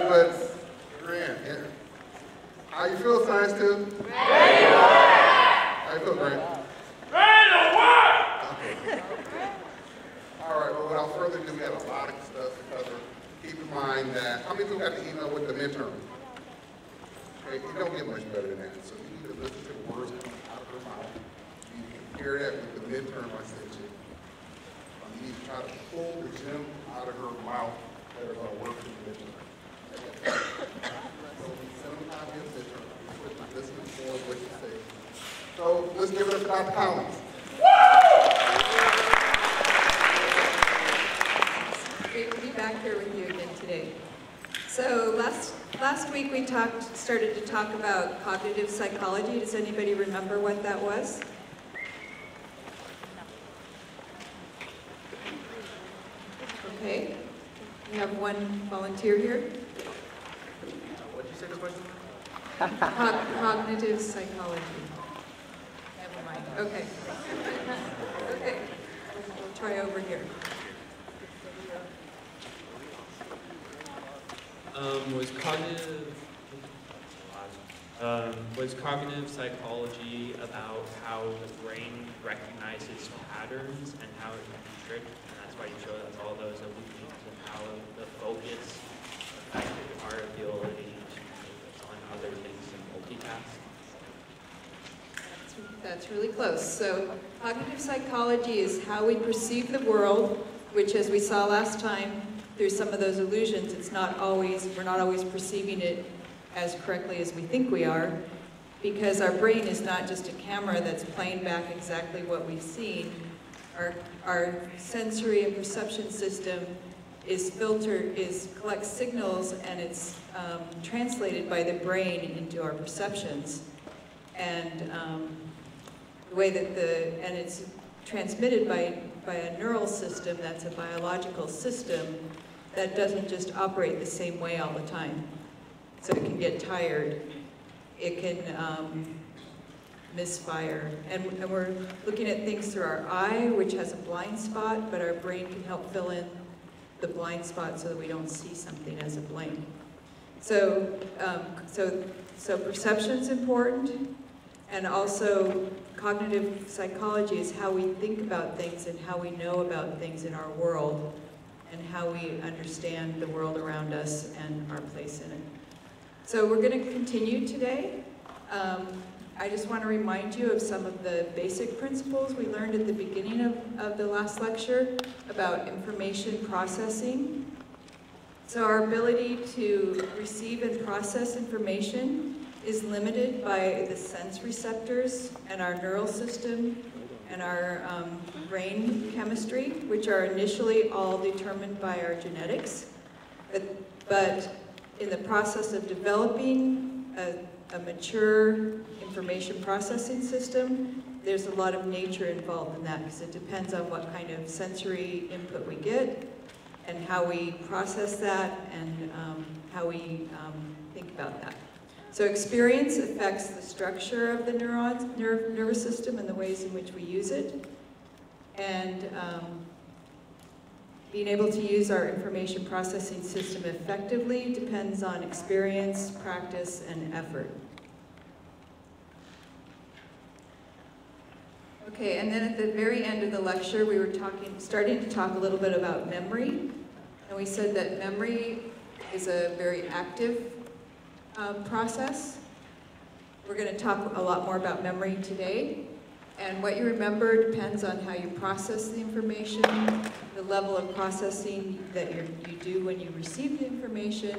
but Grant, yeah. How you feel, Science 2? Ready to work! How you feel, Grant? Ready to work! Okay. All right, well, without further ado, we have a lot of stuff to cover. Keep in mind that, how many people got the email with the midterm? Okay, you don't get much better than that. So you need to listen to the words coming out of her mouth. You need to compare that with the midterm I sent you. You need to try to pull the gem out of her mouth that are going to work in the midterm. So we send them a copy of the midterm. We listen for what you say. So let's give it up to Dr. Collins. Great to be back here with you again today. So last week we started to talk about cognitive psychology. Does anybody remember what that was? Okay. We have one volunteer here. What did you say the question? Cognitive psychology. Never mind. Okay. Okay. We'll try over here. Was cognitive psychology about how the brain recognizes patterns and how it can be tricked, and that's why you showed us all those illusions of how the focus affected our ability to focus on other things and multitask? That's really close. So cognitive psychology is how we perceive the world, which, as we saw last time, through some of those illusions, we're not always perceiving it as correctly as we think we are, because our brain is not just a camera that's playing back exactly what we've seen. Our sensory and perception system collects signals, and it's translated by the brain into our perceptions. And the way that and it's transmitted by a neural system that's a biological system that doesn't just operate the same way all the time. So it can get tired, it can misfire. And we're looking at things through our eye, which has a blind spot, but our brain can help fill in the blind spot so that we don't see something as a blank. So perception's important, and also cognitive psychology is how we think about things and how we know about things in our world and how we understand the world around us and our place in it. So we're going to continue today. I just want to remind you of some of the basic principles we learned at the beginning of the last lecture about information processing. So our ability to receive and process information is limited by the sense receptors and our neural system and our brain chemistry, which are initially all determined by our genetics. But in the process of developing a mature information processing system, there's a lot of nature involved in that, because it depends on what kind of sensory input we get and how we process that and how we think about that. So experience affects the structure of the nervous system and the ways in which we use it. And being able to use our information processing system effectively depends on experience, practice, and effort. Okay, and then at the very end of the lecture, we were starting to talk a little bit about memory. And we said that memory is a very active process. We're going to talk a lot more about memory today. And what you remember depends on how you process the information, the level of processing that you do when you receive the information,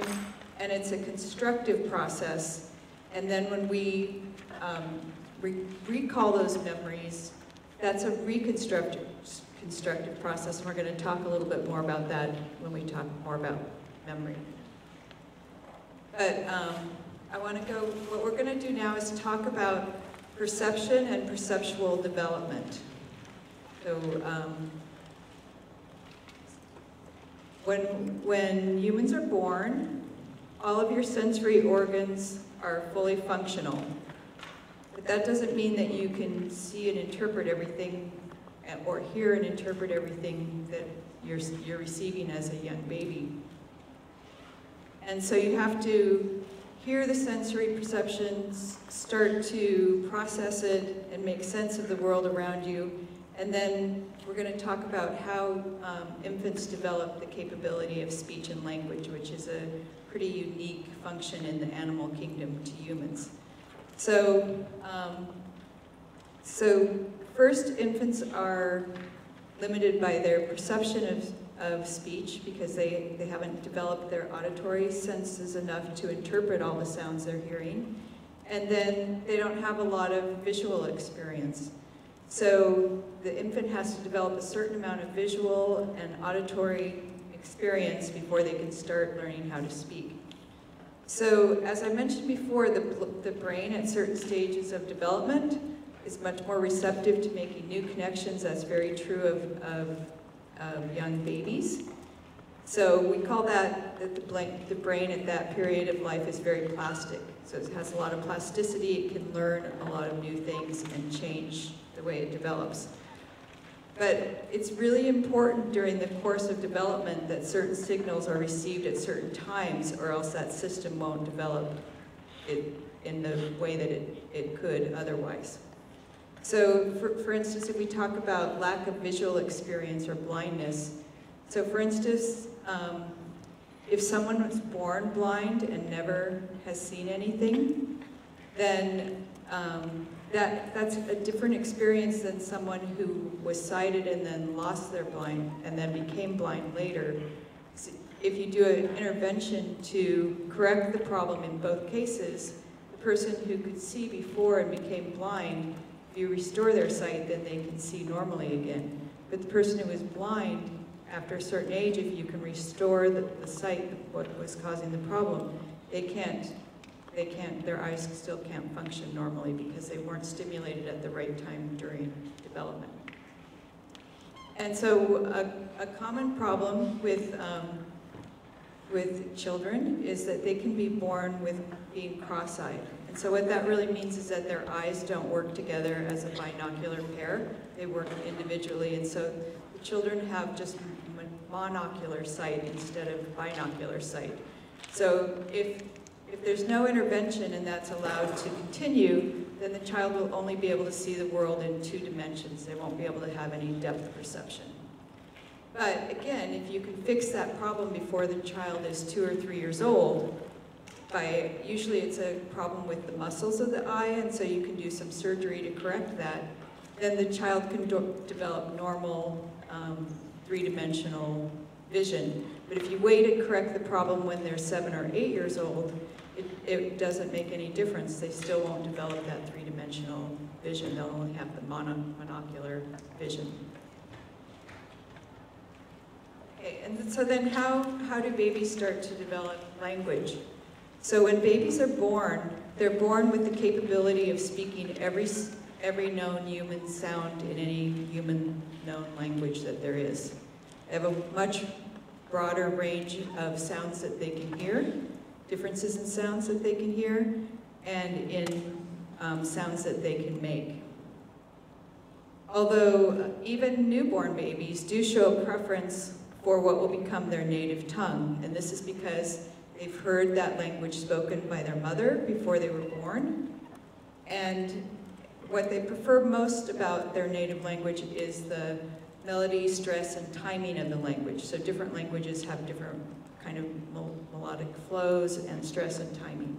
and it's a constructive process. And then when we recall those memories, that's a reconstructive process, and we're going to talk a little bit more about that when we talk more about memory. But I want to what we're going to do now is talk about perception and perceptual development. So when humans are born, all of your sensory organs are fully functional. But that doesn't mean that you can see and interpret everything or hear and interpret everything that you're receiving as a young baby. And so you have to hear the sensory perceptions, start to process it, and make sense of the world around you. And then we're going to talk about how infants develop the capability of speech and language, which is a pretty unique function in the animal kingdom to humans. So, first, infants are limited by their perception of speech because they haven't developed their auditory senses enough to interpret all the sounds they're hearing. And then they don't have a lot of visual experience. So the infant has to develop a certain amount of visual and auditory experience before they can start learning how to speak. So as I mentioned before, the brain at certain stages of development is much more receptive to making new connections. That's very true of young babies. So we call that the brain at that period of life is very plastic. So it has a lot of plasticity. It can learn a lot of new things and change the way it develops. But it's really important during the course of development that certain signals are received at certain times, or else that system won't develop it in the way that it could otherwise. So for instance, if we talk about lack of visual experience or blindness, so for instance, if someone was born blind and never has seen anything, then that's a different experience than someone who was sighted and then lost their blind and then became blind later. If you do an intervention to correct the problem in both cases, the person who could see before and became blind, if you restore their sight, then they can see normally again. But the person who is blind, after a certain age, if you can restore the sight, what was causing the problem, their eyes still can't function normally because they weren't stimulated at the right time during development. And so a common problem with children is that they can be born with being cross-eyed. And so what that really means is that their eyes don't work together as a binocular pair. They work individually, and so the children have just monocular sight instead of binocular sight. So if there's no intervention and that's allowed to continue, then the child will only be able to see the world in 2 dimensions. They won't be able to have any depth perception. But again, if you can fix that problem before the child is 2 or 3 years old, usually it's a problem with the muscles of the eye, and so you can do some surgery to correct that, then the child can develop normal 3-dimensional vision. But if you wait to correct the problem when they're 7 or 8 years old, it doesn't make any difference. They still won't develop that 3-dimensional vision. They'll only have the monocular vision. Okay, and so then how do babies start to develop language? So when babies are born, they're born with the capability of speaking every known human sound in any human known language that there is. They have a much broader range of sounds that they can hear, differences in sounds that they can hear, and in sounds that they can make. Although even newborn babies do show a preference for what will become their native tongue, and this is because they've heard that language spoken by their mother before they were born, and what they prefer most about their native language is the melody, stress, and timing of the language. So different languages have different kind of melodic flows and stress and timing.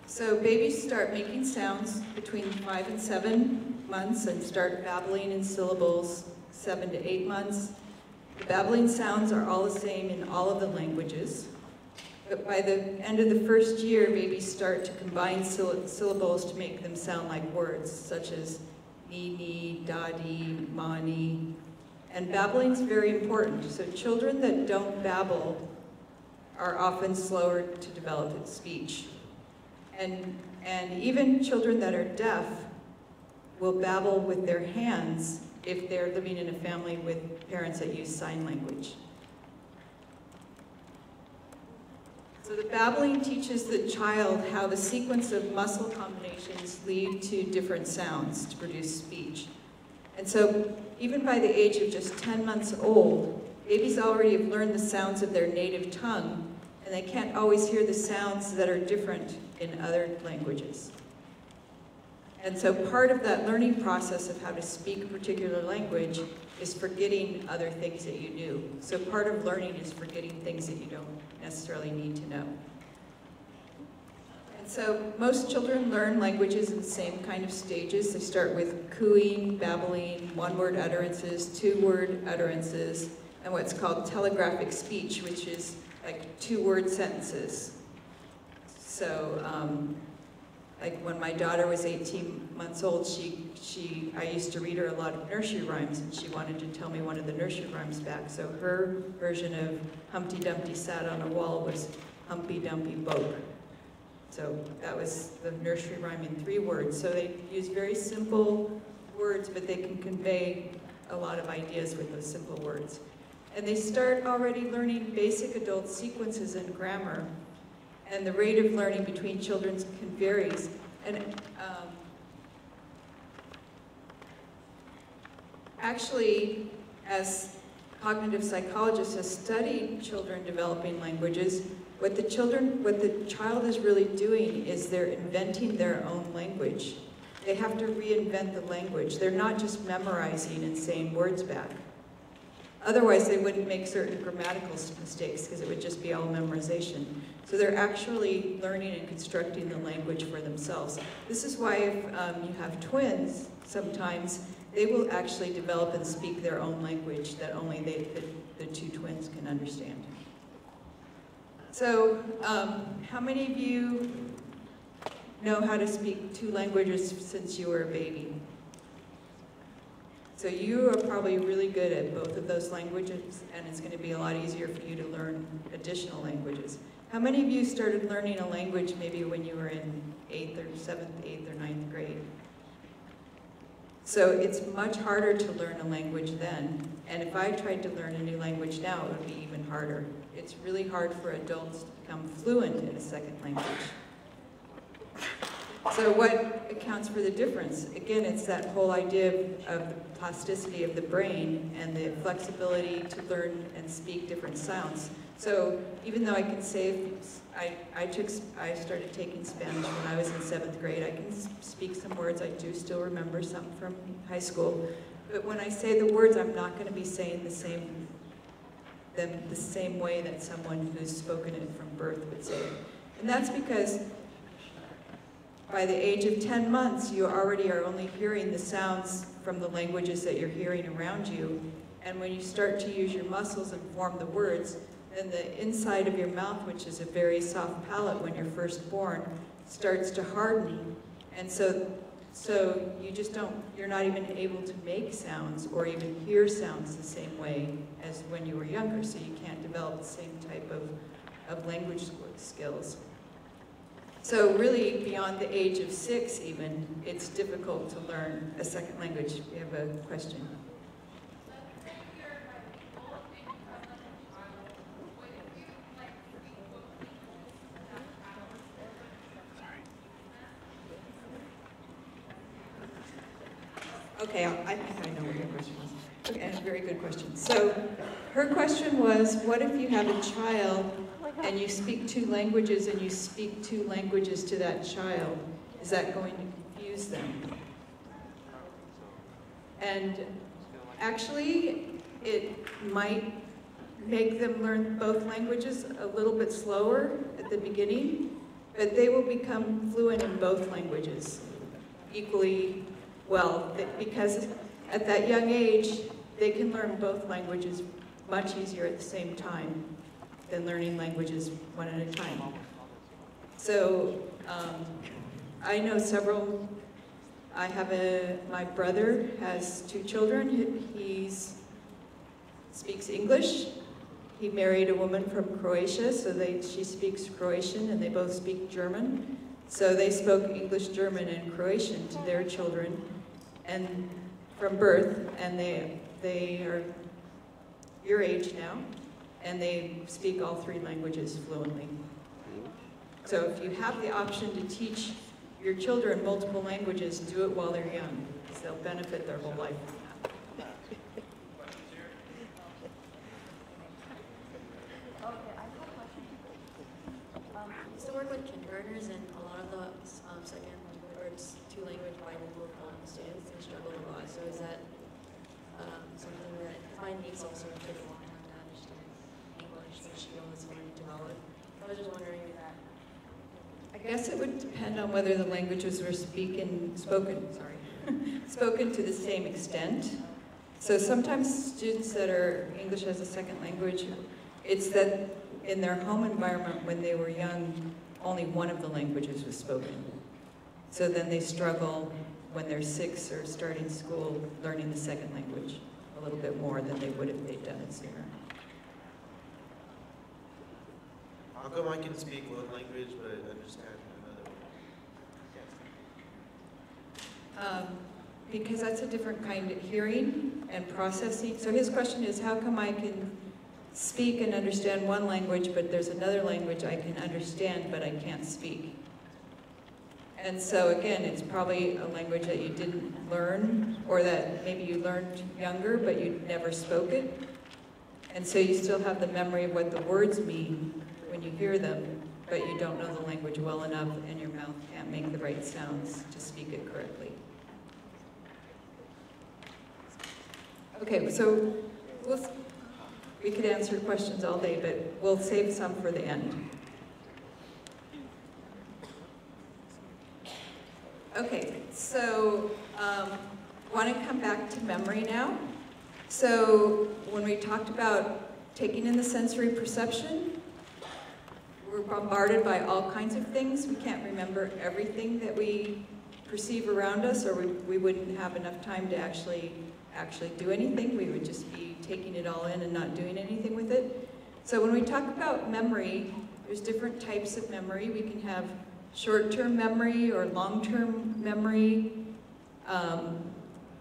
So babies start making sounds between 5 and 7 months and start babbling in syllables 7 to 8 months. The babbling sounds are all the same in all of the languages. But by the end of the first year, babies start to combine syllables to make them sound like words, such as ni, dadi, mani. And babbling is very important. So children that don't babble are often slower to develop speech. And even children that are deaf will babble with their hands if they're living in a family with parents that use sign language. So the babbling teaches the child how the sequence of muscle combinations lead to different sounds to produce speech. And so even by the age of just 10 months old, Babies already have learned the sounds of their native tongue, and they can't always hear the sounds that are different in other languages. And so part of that learning process of how to speak a particular language is forgetting other things that you knew. So part of learning is forgetting things that you don't necessarily need to know. And so most children learn languages in the same kind of stages. They start with cooing, babbling, one-word utterances, two-word utterances, and what's called telegraphic speech, which is like two-word sentences. So, like when my daughter was 18 months old, I used to read her a lot of nursery rhymes, and she wanted to tell me one of the nursery rhymes back. So her version of Humpty Dumpty sat on a wall was Humpty Dumpty Boke. So that was the nursery rhyme in 3 words. So they use very simple words, but they can convey a lot of ideas with those simple words. And they start already learning basic adult sequences and grammar. And the rate of learning between children can vary. And actually, as cognitive psychologists have studied children developing languages, what the child is really doing is they're inventing their own language. They have to reinvent the language. They're not just memorizing and saying words back. Otherwise, they wouldn't make certain grammatical mistakes because it would just be all memorization. So they're actually learning and constructing the language for themselves. This is why if you have twins, sometimes they will actually develop and speak their own language that only the 2 twins can understand. So how many of you know how to speak 2 languages since you were a baby? So you are probably really good at both of those languages, and it's going to be a lot easier for you to learn additional languages. How many of you started learning a language maybe when you were in 7th, 8th, or 9th grade? So it's much harder to learn a language then, and if I tried to learn a new language now, it would be even harder. It's really hard for adults to become fluent in a second language. So what accounts for the difference? Again, it's that whole idea of the plasticity of the brain and the flexibility to learn and speak different sounds. So even though I can say, I started taking Spanish when I was in 7th grade. I can speak some words. I do still remember some from high school. But when I say the words, I'm not going to be saying them the same way that someone who's spoken it from birth would say it. And that's because by the age of 10 months, you already are only hearing the sounds from the languages that you're hearing around you. And when you start to use your muscles and form the words, then the inside of your mouth, which is a very soft palate when you're first born, starts to harden. And so you're not even able to make sounds or even hear sounds the same way as when you were younger. So you can't develop the same type of language skills. So really, beyond the age of 6 even, it's difficult to learn a second language. We have a question. Okay, I think I know what your question was. Okay, a very good question. So her question was, what if you have a child and you speak 2 languages and you speak 2 languages to that child? Is that going to confuse them? And actually, it might make them learn both languages a little bit slower at the beginning, but they will become fluent in both languages equally well, because at that young age, they can learn both languages much easier at the same time than learning languages one at a time. So I know several. My brother has 2 children. He speaks English. He married a woman from Croatia, so she speaks Croatian, and they both speak German. So they spoke English, German, and Croatian to their children, and from birth, and they are your age now, and they speak all 3 languages fluently. So if you have the option to teach your children multiple languages, do it while they're young, because they'll benefit their whole life from that. second language, or it's two-language bilingual students, they struggle a lot. So is that something that my niece also took a long time to understand English, so she was learning to develop? I was just wondering if that. I guess it would depend on whether the languages were spoken to the same extent. So sometimes students that are English as a second language, it's that in their home environment when they were young, only one of the languages was spoken. So then they struggle when they're 6 or starting school learning the second language a little bit more than they would if they'd done it sooner. How come I can speak one language but understand another one? Because that's a different kind of hearing and processing. So his question is, how come I can speak and understand one language, but there's another language I can understand, but I can't speak? And so again, it's probably a language that you didn't learn, or that maybe you learned younger, but you never spoke it. And so you still have the memory of what the words mean when you hear them, but you don't know the language well enough, and your mouth can't make the right sounds to speak it correctly. Okay, so we could answer questions all day, but we'll save some for the end. Okay, so want to come back to memory now. So when we talked about taking in the sensory perception, we're bombarded by all kinds of things. We can't remember everything that we perceive around us, or we wouldn't have enough time to actually do anything. We would just be taking it all in and not doing anything with it. So when we talk about memory, there's different types of memory. We can have short-term memory or long-term memory.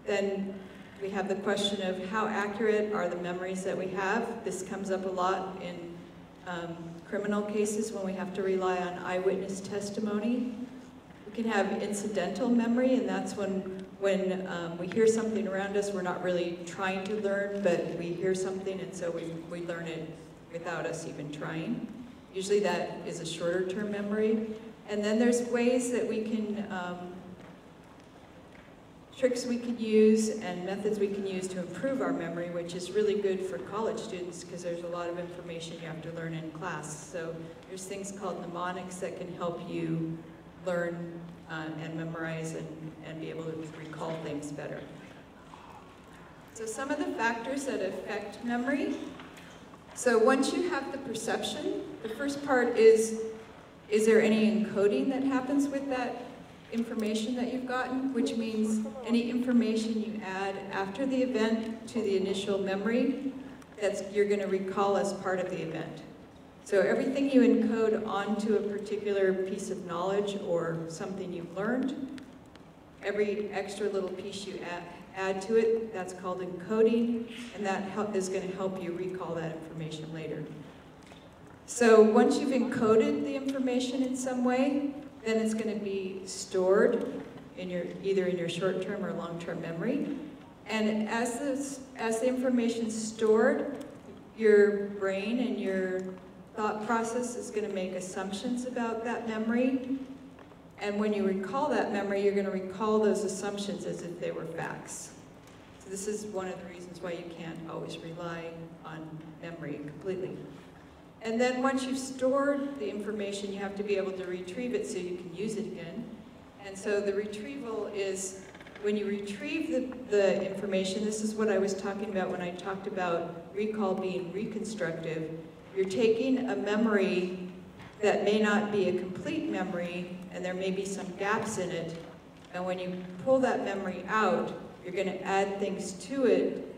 Then we have the question of how accurate are the memories that we have. This comes up a lot in criminal cases when we have to rely on eyewitness testimony. We can have incidental memory, and that's when we hear something around us, we're not really trying to learn, but we hear something, and so we learn it without us even trying. Usually that is a shorter term memory. And then there's ways that we can, tricks we can use and methods we can use to improve our memory, which is really good for college students because there's a lot of information you have to learn in class. So there's things called mnemonics that can help you learn and memorize and be able to recall things better. So some of the factors that affect memory. So once you have the perception, the first part is there any encoding that happens with that information that you've gotten, which means any information you add after the event to the initial memory you're going to recall as part of the event. So everything you encode onto a particular piece of knowledge or something you've learned, every extra little piece you add to it, that's called encoding, and that is going to help you recall that information later. So once you've encoded the information in some way, then it's going to be stored in either in your short-term or long-term memory. And as the information's stored, your brain and your thought process is going to make assumptions about that memory. And when you recall that memory, you're going to recall those assumptions as if they were facts. So this is one of the reasons why you can't always rely on memory completely. And then once you've stored the information, you have to be able to retrieve it so you can use it again. And so the retrieval is, when you retrieve the information, this is what I was talking about when I talked about recall being reconstructive. You're taking a memory that may not be a complete memory, and there may be some gaps in it. And when you pull that memory out, you're going to add things to it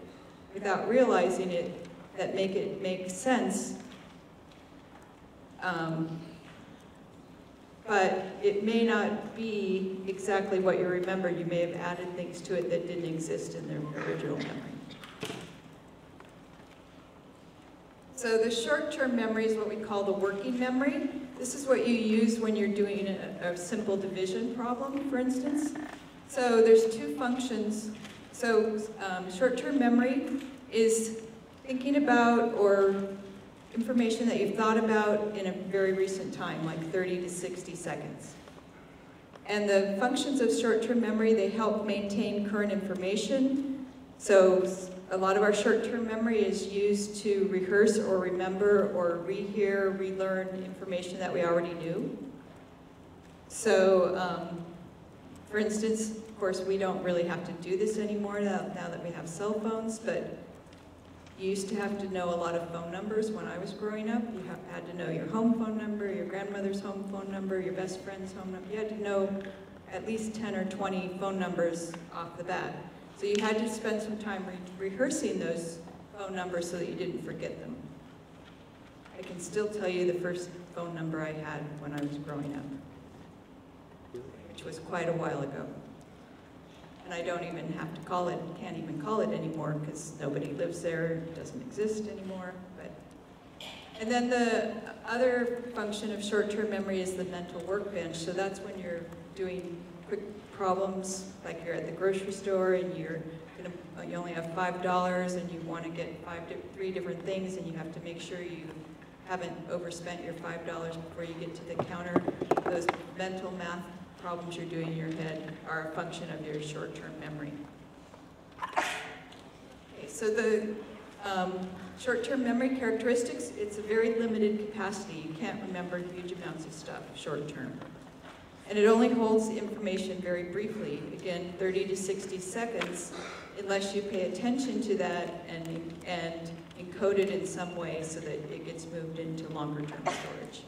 without realizing it that make it make sense. But it may not be exactly what you remember. You may have added things to it that didn't exist in the original memory. So the short-term memory is what we call the working memory. This is what you use when you're doing a simple division problem, for instance. So there's two functions. So short-term memory is thinking about or information that you've thought about in a very recent time, like 30 to 60 seconds. And the functions of short-term memory, they help maintain current information. So a lot of our short-term memory is used to rehearse or remember or rehear, relearn information that we already knew. So, for instance, of course, we don't really have to do this anymore now that we have cell phones, but you used to have to know a lot of phone numbers when I was growing up. You had to know your home phone number, your grandmother's home phone number, your best friend's home number. You had to know at least 10 or 20 phone numbers off the bat. So you had to spend some time rehearsing those phone numbers so that you didn't forget them. I can still tell you the first phone number I had when I was growing up, which was quite a while ago. And I don't even have to call it, can't even call it anymore because nobody lives there, it doesn't exist anymore. And then the other function of short-term memory is the mental workbench. So that's when you're doing quick problems, like you're at the grocery store and you only have $5 and you want to get 3 different things and you have to make sure you haven't overspent your $5 before you get to the counter. Those mental math problems you're doing in your head are a function of your short-term memory. Okay, so the short-term memory characteristics, it's a very limited capacity. You can't remember huge amounts of stuff short-term. And it only holds information very briefly, again, 30 to 60 seconds, unless you pay attention to that and encode it in some way so that it gets moved into longer-term storage.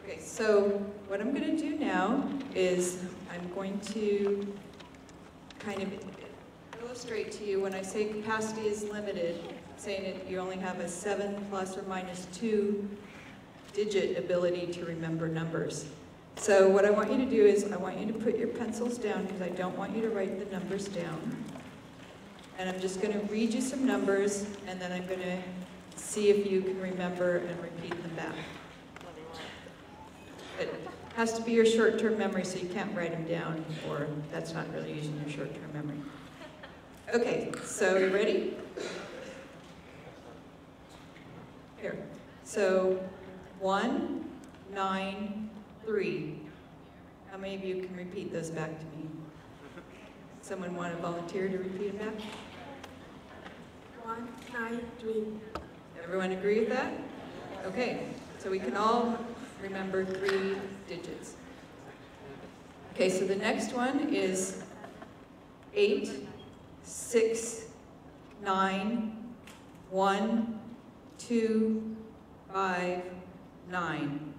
Okay, so what I'm going to do now is I'm going to kind of illustrate to you when I say capacity is limited, saying that you only have a 7 plus or minus 2 digit ability to remember numbers. So what I want you to do is I want you to put your pencils down because I don't want you to write the numbers down. And I'm just going to read you some numbers and then I'm going to see if you can remember and repeat them back. It has to be your short-term memory, so you can't write them down, or that's not really using your short-term memory. Okay, so you ready? Here. So 1, 9, 3. How many of you can repeat those back to me? Someone want to volunteer to repeat them back? 1, 9, 3. Everyone agree with that? Okay, so we can all remember 3 digits. Okay, so the next one is 8, 6, 9, 1, 2, 5, 9.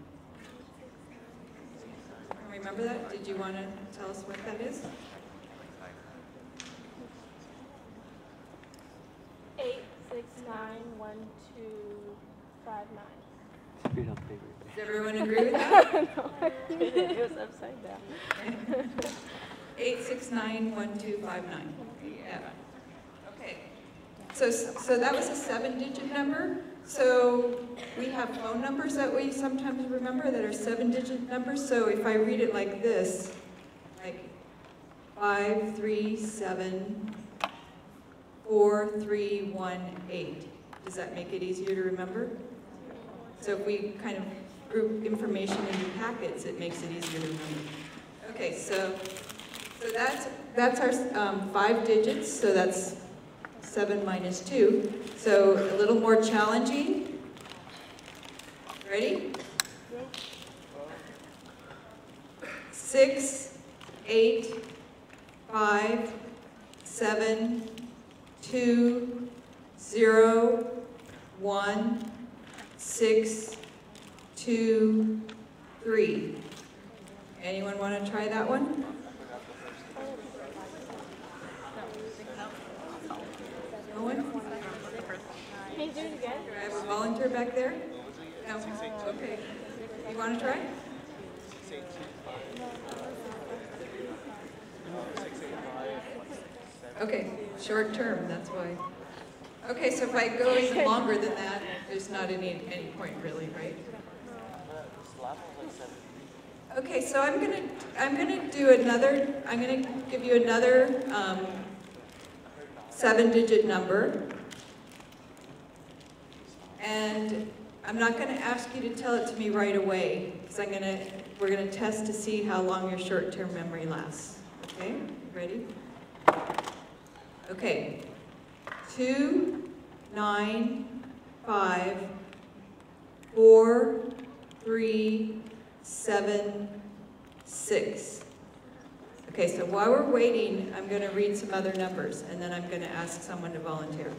Remember that? Did you want to tell us what that is? 8, 6, 9, 1, 2, 5, 9. Does everyone agree with that? No, I didn't. It was upside down. 8, 6, 9, 1, 2, 5, 9. Yeah. Okay. So that was a 7-digit number. So we have phone numbers that we sometimes remember that are 7-digit numbers. So if I read it like this, like 5, 3, 7, 4, 3, 1, 8. Does that make it easier to remember? So if we kind of group information into packets, it makes it easier to remember. Okay, so that's our 5 digits, so that's 7 minus 2. So a little more challenging. Ready? 6, 8, 5, 7, 2, 0, 1, 6, 2, 3. Anyone want to try that one? No one? Can you do it again? Do I have a volunteer back there? No? Okay. You want to try? Okay, short term, that's why. Okay, so if I go even longer than that, there's not any point really, right? Okay, so I'm gonna give you another 7-digit number, and I'm not going to ask you to tell it to me right away, because we're going to test to see how long your short-term memory lasts. Okay, ready? Okay. 2, 9, 5, 4, 3, 7, 6. Okay, so while we're waiting, I'm going to read some other numbers, and then I'm going to ask someone to volunteer.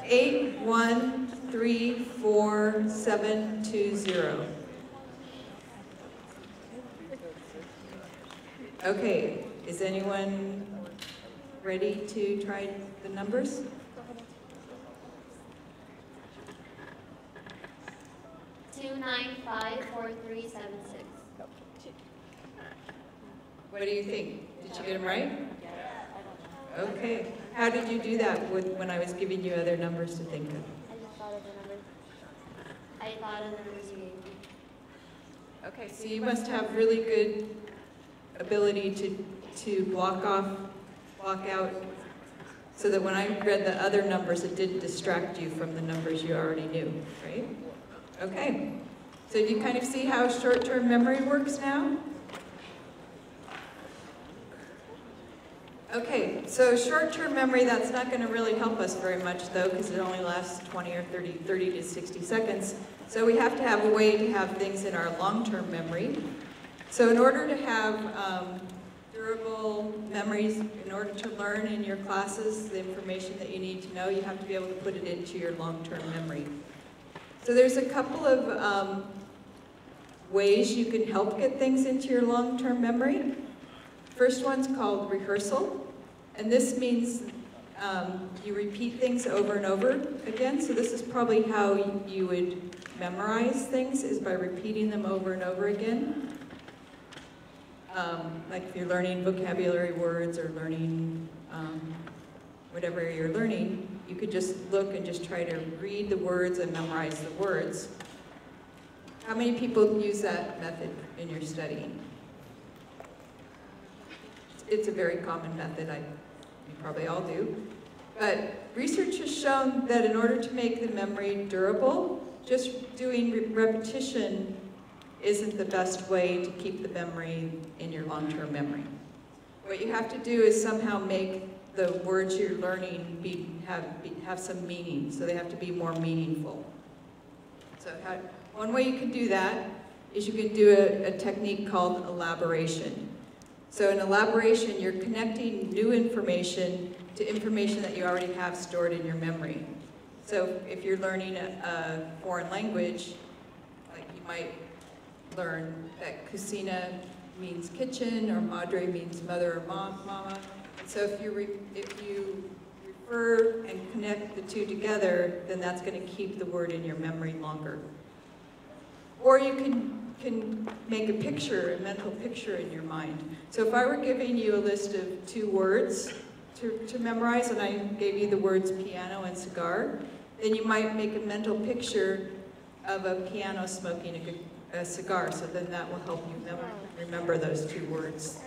8, 1, 3, 4, 7, 2, 0. Okay, is anyone ready to try the numbers? Two, 9, 5, 4, 3, 7, 6. What do you think? Did you get them right? Okay. How did you do that when I was giving you other numbers to think of? I just thought of the numbers. I thought of the numbers you gave me. Okay, so you must have really good ability to block out, so that when I read the other numbers, it didn't distract you from the numbers you already knew, right? Okay. So do you kind of see how short-term memory works now? Okay, so short-term memory, that's not going to really help us very much, though, because it only lasts 20 or 30 to 60 seconds. So we have to have a way to have things in our long-term memory. So in order to have durable memories, in order to learn in your classes the information that you need to know, you have to be able to put it into your long-term memory. So there's a couple of ways you can help get things into your long-term memory. First one's called rehearsal, and this means you repeat things over and over again. So this is probably how you would memorize things, is by repeating them over and over again. Like if you're learning vocabulary words or learning whatever you're learning, you could just look and just try to read the words and memorize the words. How many people use that method in your studying? It's a very common method, you probably all do. But research has shown that in order to make the memory durable, just doing repetition isn't the best way to keep the memory in your long-term memory. What you have to do is somehow make the words you're learning have some meaning, so they have to be more meaningful. So one way you can do that is you can do a technique called elaboration. So in elaboration, you're connecting new information to information that you already have stored in your memory. So if you're learning a foreign language, like you might learn that kusina means kitchen, or madre means mother or mama. And so if you refer and connect the two together, then that's going to keep the word in your memory longer. Or you can make a picture, a mental picture in your mind. So if I were giving you a list of 2 words to memorize, and I gave you the words piano and cigar, then you might make a mental picture of a piano smoking a cigar, so then that will help you remember those 2 words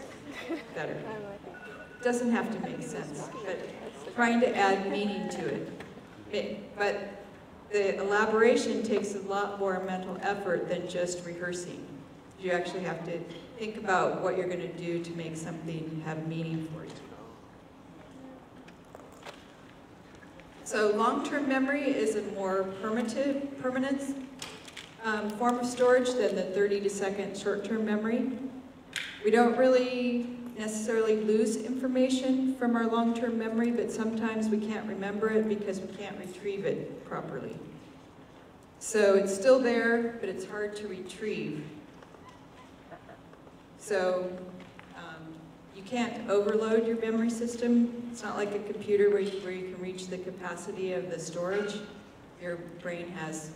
better. It doesn't have to make sense, but trying to add meaning to it. But the elaboration takes a lot more mental effort than just rehearsing. You actually have to think about what you're going to do to make something have meaning for you. So long-term memory is a more permanent form of storage than the 30-second short-term memory. We don't really necessarily lose information from our long-term memory, but sometimes we can't remember it because we can't retrieve it properly. So it's still there, but it's hard to retrieve. So you can't overload your memory system. It's not like a computer where you can reach the capacity of the storage. Your brain has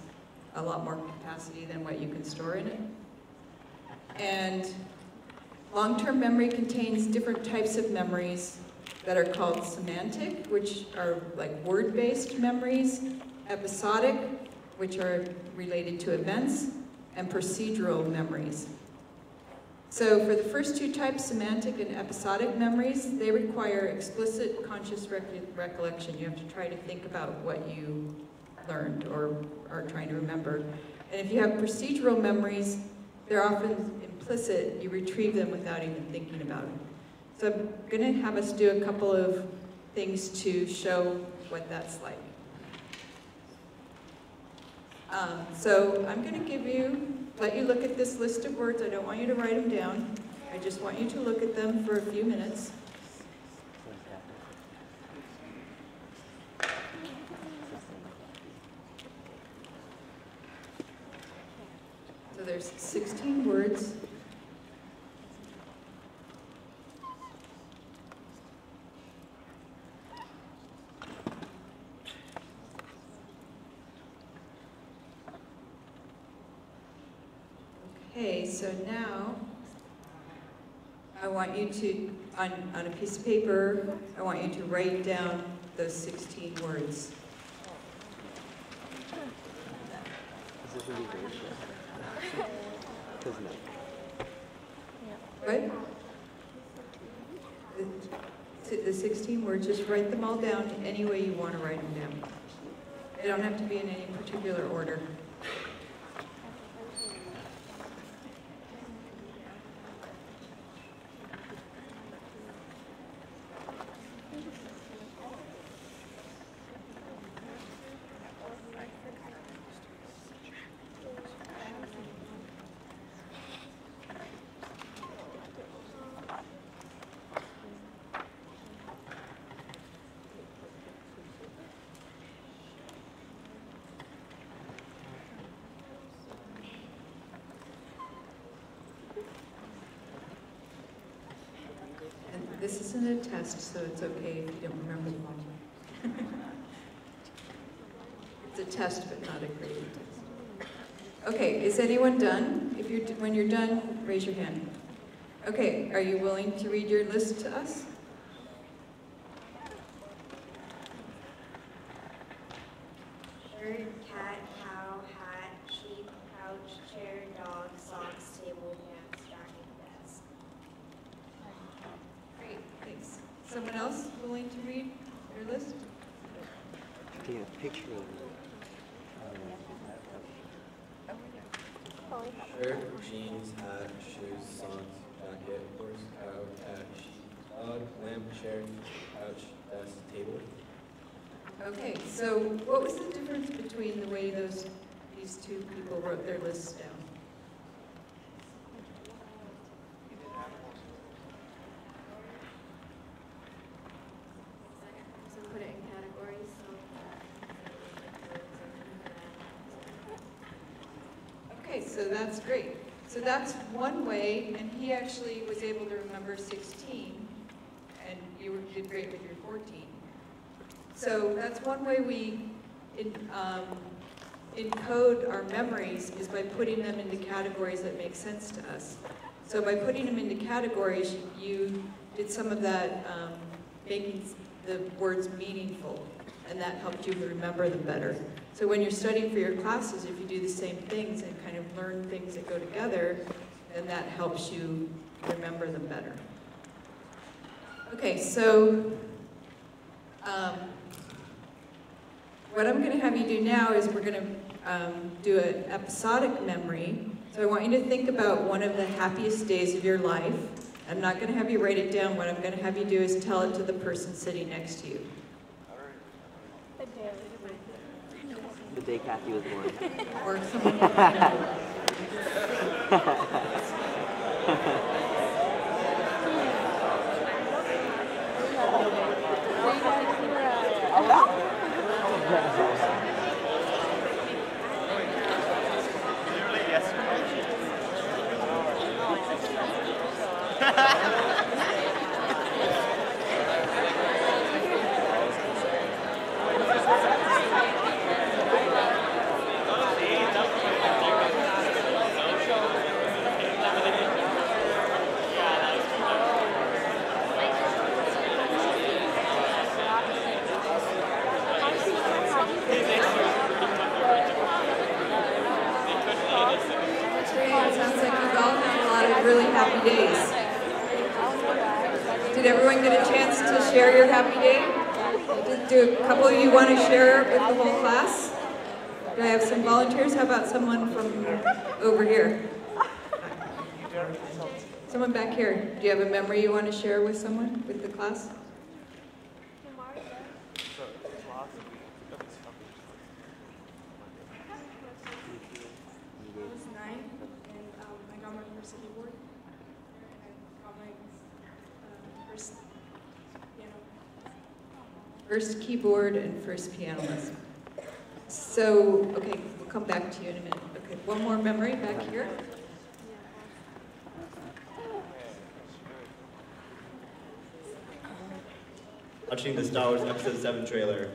a lot more capacity than what you can store in it. And long-term memory contains different types of memories that are called semantic, which are like word-based memories, episodic, which are related to events, and procedural memories. So for the first 2 types, semantic and episodic memories, they require explicit conscious recollection. You have to try to think about what you learned or are trying to remember. And if you have procedural memories, they're often implicit. You retrieve them without even thinking about it. So I'm going to have us do a couple of things to show what that's like. So I'm going to let you look at this list of words. I don't want you to write them down. I just want you to look at them for a few minutes. So there's 16 words. Okay, so now I want you to, on a piece of paper, I want you to write down those 16 words. What? The 16 words, just write them all down any way you want to write them down. They don't have to be in any particular order. This isn't a test, so it's okay if you don't remember them all. It's a test, but not a graded test. Okay, is anyone done? When you're done, raise your hand. Okay, are you willing to read your list to us? Bird, cat, cow, hat, sheep, couch, chair, dog, socks, table, pants, jacket, desk. Great, thanks. Someone else willing to read your list? Take a picture of it. Shirt, jeans, hat, shoes, socks, jacket, horse, cow, cat, sheep, dog, lamp, chair, couch, desk, table. Okay, so what was the difference between the way these two people wrote their lists down? So put it in categories. Okay, so that's great. So that's one way, and he actually was able to remember 16, and you did great with your 14. So that's one way we encode our memories, is by putting them into categories that make sense to us. So by putting them into categories, you did some of that making the words meaningful, and that helped you remember them better. So when you're studying for your classes, if you do the same things and kind of learn things that go together, then that helps you remember them better. Okay, so what I'm going to have you do now is we're going to do an episodic memory. So I want you to think about one of the happiest days of your life. I'm not going to have you write it down. What I'm going to have you do is tell it to the person sitting next to you. The day Kathy was born. Or someone. Really happy days. Did everyone get a chance to share your happy day? Do a couple of you want to share it with the whole class? Do I have some volunteers? How about someone from over here? Someone back here. Do you have a memory you want to share with someone, with the class? I was 9, and I got my first keyboard, and I got my first piano. First keyboard and first piano lesson. So, okay, we'll come back to you in a minute. Okay, one more memory back here. Watching the Star Wars Episode 7 trailer.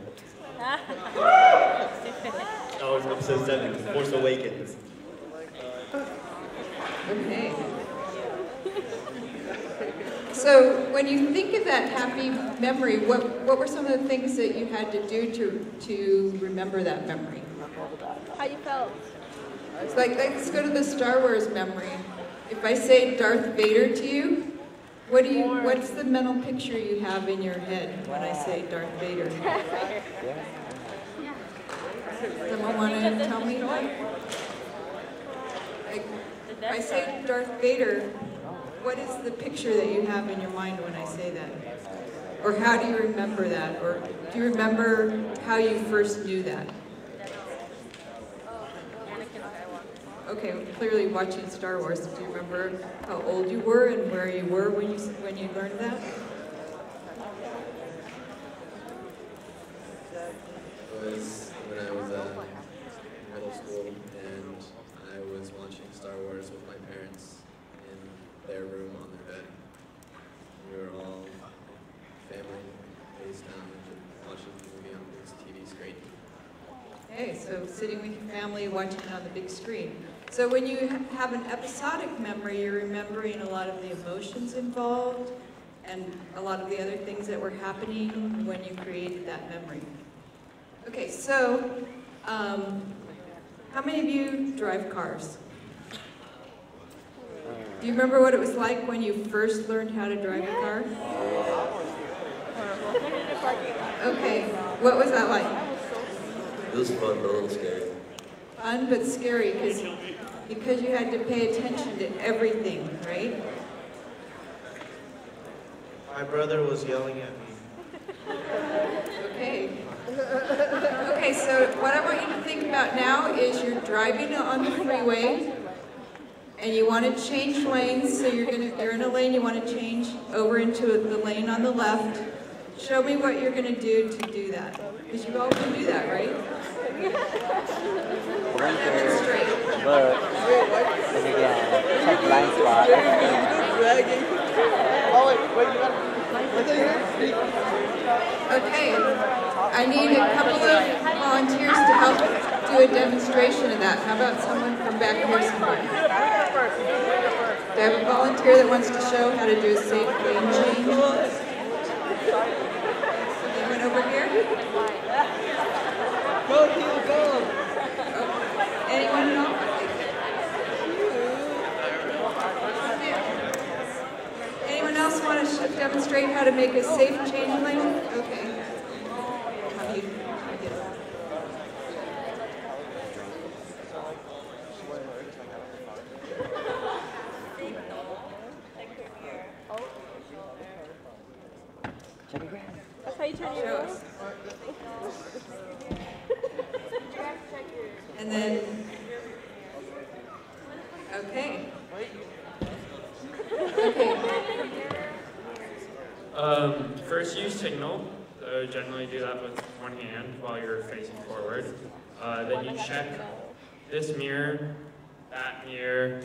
Star Wars Episode 7, Force Awakens. Okay. So when you think of that happy memory, what were some of the things that you had to do to remember that memory? How you felt? It's like, let's go to the Star Wars memory. If I say Darth Vader to you, what's the mental picture you have in your head when I say Darth Vader? Someone want to tell me? Like, if I say Darth Vader, what is the picture that you have in your mind when I say that? Or how do you remember that? Or do you remember how you first knew that? Okay, clearly watching Star Wars, do you remember how old you were and where you were when you learned that? It was when I was in middle school, and I was watching Star Wars with my parents in their room on their bed. We were all family, face down, and watching the movie on the TV screen. Okay, so sitting with your family, watching it on the big screen. So when you have an episodic memory, you're remembering a lot of the emotions involved and a lot of the other things that were happening when you created that memory. Okay, so how many of you drive cars? Do you remember what it was like when you first learned how to drive a car? Okay, what was that like? It was fun, but a little scary. Fun but scary because you had to pay attention to everything, right? My brother was yelling at me. Okay. Okay, so what I want you to think about now is you're driving on the freeway and you want to change lanes, so you're in a lane, you want to change over into the lane on the left. Show me what you're going to do that. Because you all can do that, right? Demonstrate. Check blind spot. Okay, I need a couple of volunteers to help do a demonstration of that. How about someone from back here somewhere? Do I have a volunteer that wants to show how to do a safe lane change? Anyone over here? Go. Anyone at all? Anyone else want to demonstrate how to make a safe change lane? Okay. How do you get it? Check it out. That's how you turn your Show us. And then, okay. First, use signal. Generally do that with one hand while you're facing forward. Then you check this mirror, that mirror,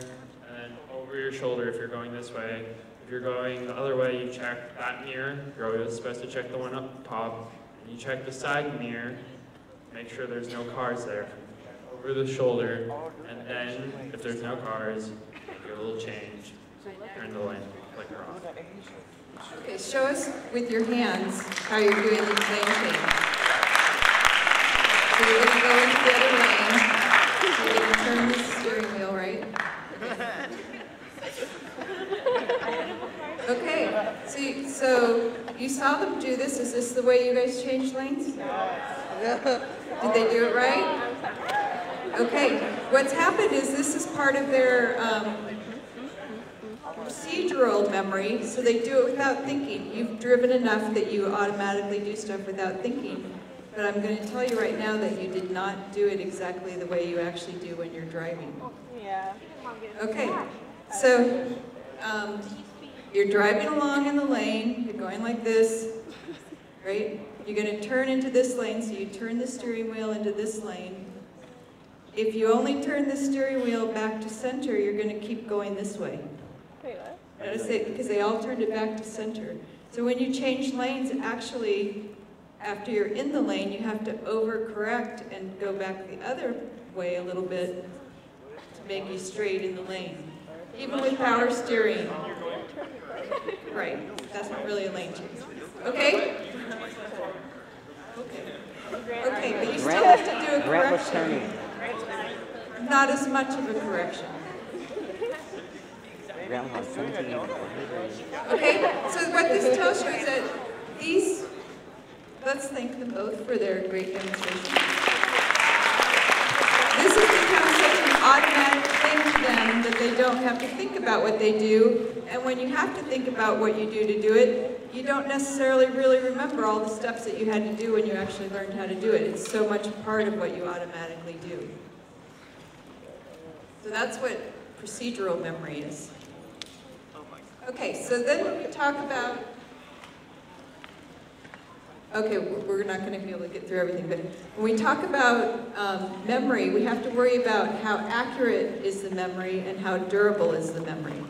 and then over your shoulder if you're going this way. If you're going the other way, you check that mirror. You're always supposed to check the one up top. And you check the side mirror, make sure there's no cars there. Over the shoulder, and then if there's no cars, give a little change. Turn the lane, flicker off. Okay, show us with your hands how you're doing the lane change. So you're going to go into the other lane. You're going to turn the steering wheel, right? Okay, so you saw them do this. Is this the way you guys change lanes? Did they do it right? Okay, what's happened is this is part of their procedural memory, so they do it without thinking. You've driven enough that you automatically do stuff without thinking. But I'm going to tell you right now that you did not do it exactly the way you actually do when you're driving. Yeah. Okay, so you're driving along in the lane, you're going like this, right? You're going to turn into this lane, so you turn the steering wheel into this lane. If you only turn the steering wheel back to center, you're going to keep going this way. Wait, what? Notice it, because they all turned it back to center. So when you change lanes, actually, after you're in the lane, you have to overcorrect and go back the other way a little bit to make you straight in the lane. Even with power steering. Right, that's not really a lane change. Okay? Okay, but you still have to do a correction. Not as much of a correction. Okay, so what this tells you is that these, let's thank them both for their great demonstration. This has become such an automatic thing to them that they don't have to think about what they do. And when you have to think about what you do to do it, you don't necessarily really remember all the steps that you had to do when you actually learned how to do it. It's so much part of what you automatically do. So that's what procedural memory is. Okay, so then we talk about, okay, we're not going to be able to get through everything, but when we talk about memory, we have to worry about how accurate is the memory and how durable is the memory.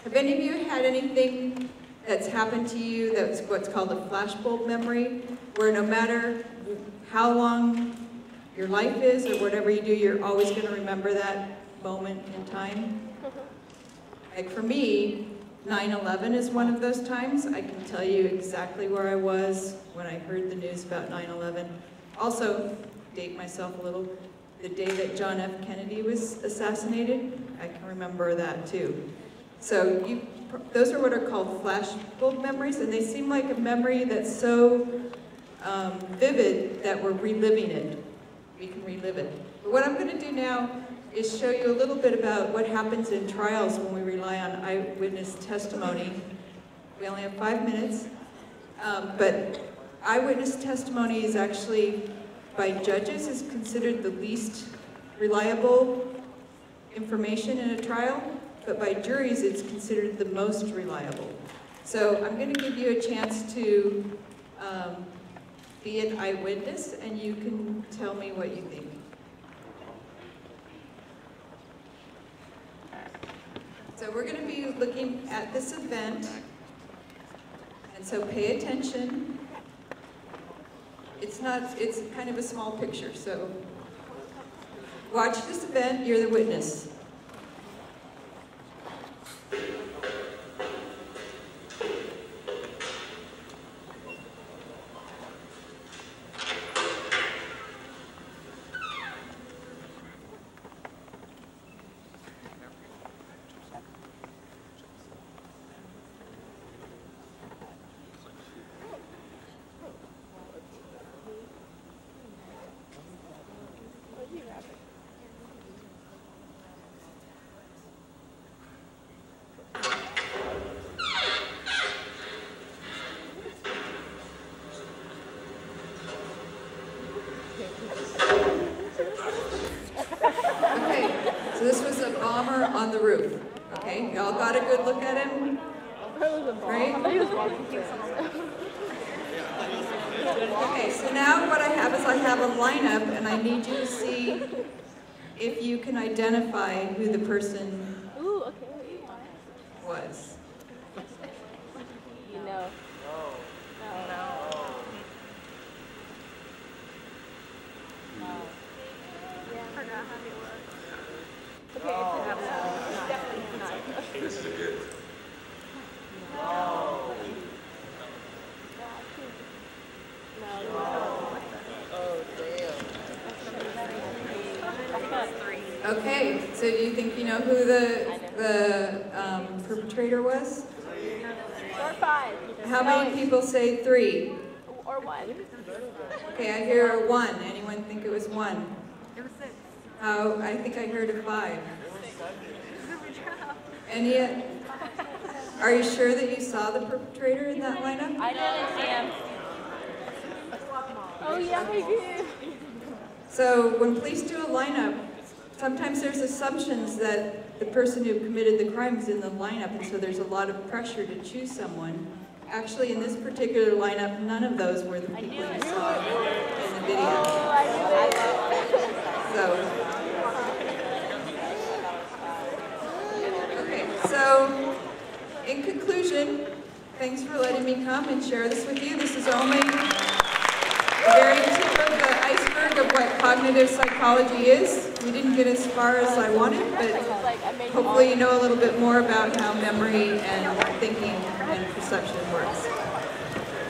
Have any of you had anything that's happened to you that's what's called a flashbulb memory, where no matter how long your life is or whatever you do, you're always going to remember that moment in time? Like for me, 9/11 is one of those times. I can tell you exactly where I was when I heard the news about 9/11. Also, date myself a little, the day that John F. Kennedy was assassinated, I can remember that too. So those are what are called flashbulb memories, and they seem like a memory that's so vivid that we're reliving it. We can relive it. But what I'm going to do now is show you a little bit about what happens in trials when we rely on eyewitness testimony. We only have 5 minutes, but eyewitness testimony is actually, by judges, is considered the least reliable information in a trial, but by juries it's considered the most reliable. So I'm going to give you a chance to be an eyewitness, and you can tell me what you think. So we're going to be looking at this event, and so pay attention. It's kind of a small picture, so watch this event, you're the witness. So this was a bomber on the roof. Okay, y'all got a good look at him? Right? Okay, so now what I have is I have a lineup, and I need you to see if you can identify who the person was. No. This is a good. Okay, so do you think you know who the perpetrator was? 4 or 5. How many people say 3? Or 1. Okay, I hear 1. Anyone think it was 1? It was 6. Oh, I think I heard a 5. Any? Are you sure that you saw the perpetrator in that lineup? I didn't see him. Oh yeah, I did. So when police do a lineup, sometimes there's assumptions that the person who committed the crime is in the lineup, and so there's a lot of pressure to choose someone. Actually, in this particular lineup, none of those were the people you saw in the video. Oh, I knew it. Okay, so in conclusion, thanks for letting me come and share this with you. This is only the very tip of the iceberg of what cognitive psychology is. We didn't get as far as I wanted, but hopefully you know a little bit more about how memory and thinking and perception works.